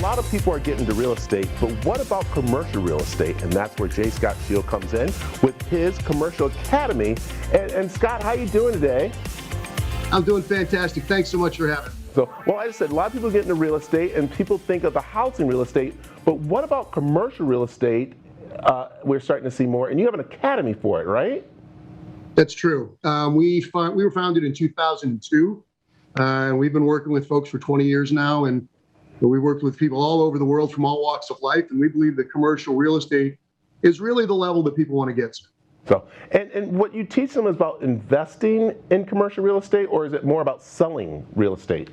lot of people are getting into real estate, but what about commercial real estate? And that's where J. Scott Scheel comes in with his Commercial Academy. And Scott, how you doing today? I'm doing fantastic. Thanks so much for having me. So, well, I just said a lot of people get into real estate and people think of the housing real estate, but what about commercial real estate? We're starting to see more, and you have an academy for it, right? That's true. We were founded in 2002, and we've been working with folks for 20 years now, and we worked with people all over the world from all walks of life, and we believe that commercial real estate is really the level that people want to get to. So, and what you teach them is about investing in commercial real estate, or is it more about selling real estate?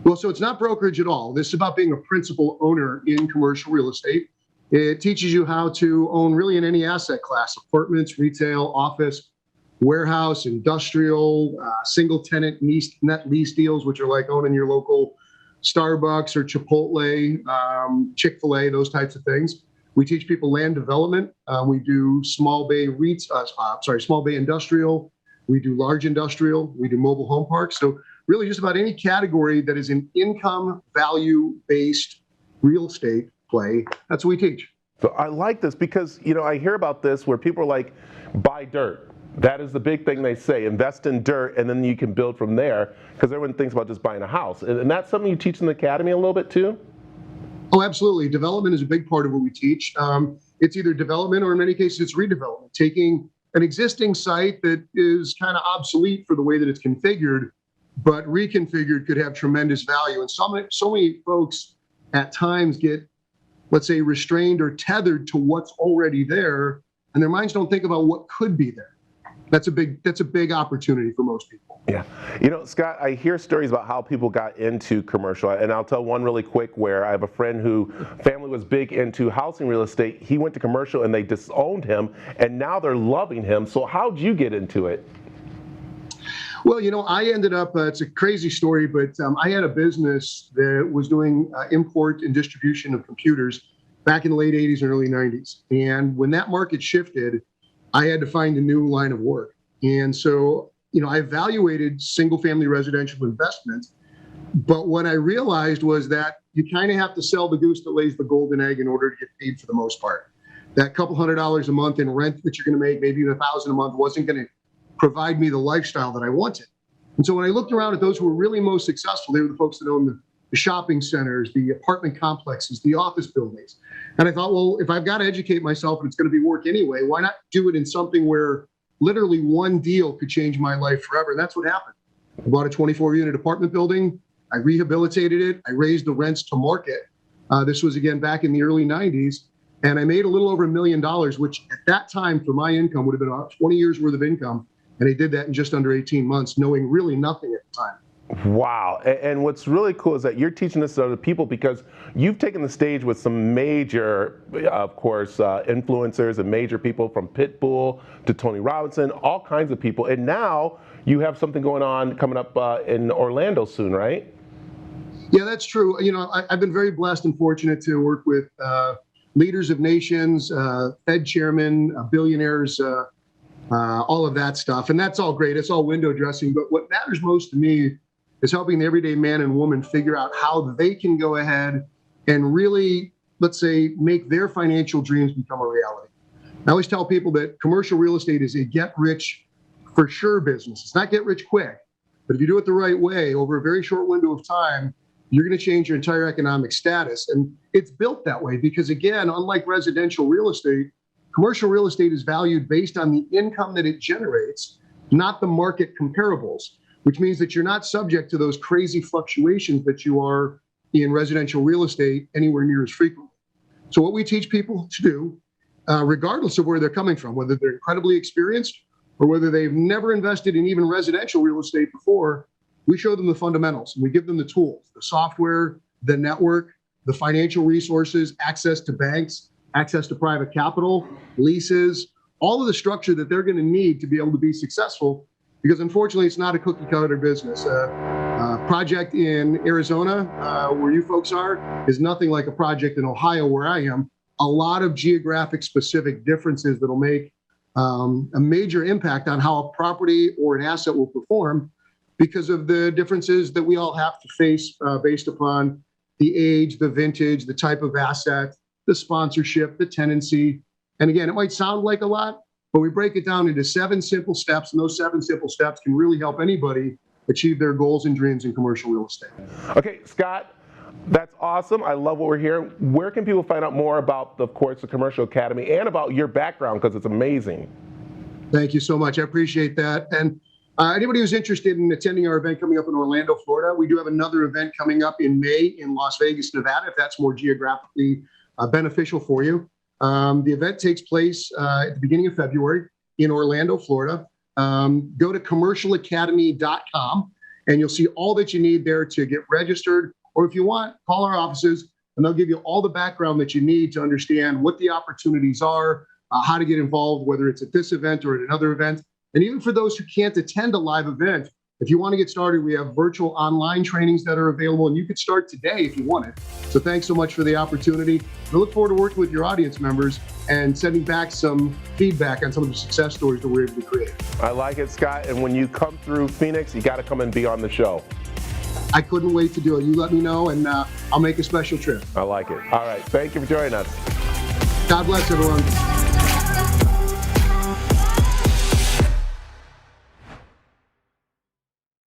Well, so it's not brokerage at all. This is about being a principal owner in commercial real estate. It teaches you how to own really in any asset class: apartments, retail, office, warehouse, industrial, single tenant net lease deals, which are like owning your local Starbucks or Chipotle, Chick-fil-A, those types of things. We teach people land development. We do small bay industrial. We do large industrial. We do mobile home parks. So really just about any category that is an income value-based real estate play, that's what we teach. So I like this because, you know, I hear about this where people are like, buy dirt. That is the big thing they say, invest in dirt, and then you can build from there, because everyone thinks about just buying a house. And that's something you teach in the academy a little bit too? Oh, absolutely. Development is a big part of what we teach. It's either development or in many cases it's redevelopment, taking an existing site that is kind of obsolete for the way that it's configured, but reconfigured could have tremendous value. And so many folks at times get, let's say, restrained or tethered to what's already there, and their minds don't think about what could be there. That's a big opportunity for most people. Yeah. You know, Scott, I hear stories about how people got into commercial, and I'll tell one really quick where I have a friend who family was big into housing real estate. He went to commercial and they disowned him, and now they're loving him. So how'd you get into it? Well, you know, I ended up, it's a crazy story, but I had a business that was doing import and distribution of computers back in the late 80s and early 90s. And when that market shifted, I had to find a new line of work. And so, you know, I evaluated single family residential investments, but what I realized was that you kind of have to sell the goose that lays the golden egg in order to get paid for the most part. That couple $100 a month in rent that you're going to make, maybe even $1,000 a month, wasn't going to provide me the lifestyle that I wanted. And so when I looked around at those who were really most successful, they were the folks that owned the shopping centers, the apartment complexes, the office buildings. And I thought, well, if I've got to educate myself and it's going to be work anyway, why not do it in something where literally one deal could change my life forever? And that's what happened. I bought a 24-unit apartment building. I rehabilitated it. I raised the rents to market. This was, again, back in the early 90s. And I made a little over $1 million, which at that time for my income would have been about 20 years worth of income. And I did that in just under 18 months, knowing really nothing at the time. Wow. And what's really cool is that you're teaching this to other people because you've taken the stage with some major, of course, influencers and major people from Pitbull to Tony Robinson, all kinds of people. And now you have something going on coming up in Orlando soon, right? Yeah, that's true. You know, I've been very blessed and fortunate to work with leaders of nations, Fed chairmen, billionaires, all of that stuff. And that's all great. It's all window dressing. But what matters most to me is helping the everyday man and woman figure out how they can go ahead and really, let's say, make their financial dreams become a reality. I always tell people that commercial real estate is a get rich for sure business. It's not get rich quick, but if you do it the right way over a very short window of time, you're going to change your entire economic status. And it's built that way because, again, unlike residential real estate, commercial real estate is valued based on the income that it generates, not the market comparables, which means that you're not subject to those crazy fluctuations that you are in residential real estate anywhere near as frequently. So what we teach people to do, regardless of where they're coming from, whether they're incredibly experienced or whether they've never invested in even residential real estate before, we show them the fundamentals and we give them the tools, the software, the network, the financial resources, access to banks, access to private capital, leases, all of the structure that they're going to need to be able to be successful. Because unfortunately, it's not a cookie cutter business. A project in Arizona, where you folks are, is nothing like a project in Ohio, where I am. A lot of geographic specific differences that'll make a major impact on how a property or an asset will perform because of the differences that we all have to face based upon the age, the vintage, the type of asset, the sponsorship, the tenancy. And again, it might sound like a lot, but we break it down into 7 simple steps, and those 7 simple steps can really help anybody achieve their goals and dreams in commercial real estate. Okay, Scott, that's awesome. I love what we're hearing. Where can people find out more about, of course, the Commercial Academy and about your background, because it's amazing? Thank you so much. I appreciate that. And anybody who's interested in attending our event coming up in Orlando, Florida, we do have another event coming up in May in Las Vegas, Nevada, if that's more geographically beneficial for you. The event takes place at the beginning of February in Orlando, Florida. Go to commercialacademy.com and you'll see all that you need there to get registered. Or if you want, call our offices and they'll give you all the background that you need to understand what the opportunities are, how to get involved, whether it's at this event or at another event. And even for those who can't attend a live event, if you want to get started, we have virtual online trainings that are available, and you could start today if you want it. So thanks so much for the opportunity. I look forward to working with your audience members and sending back some feedback on some of the success stories that we're able to create. I like it, Scott. And when you come through Phoenix, you got to come and be on the show. I couldn't wait to do it. You let me know, and I'll make a special trip. I like it. All right. Thank you for joining us. God bless everyone.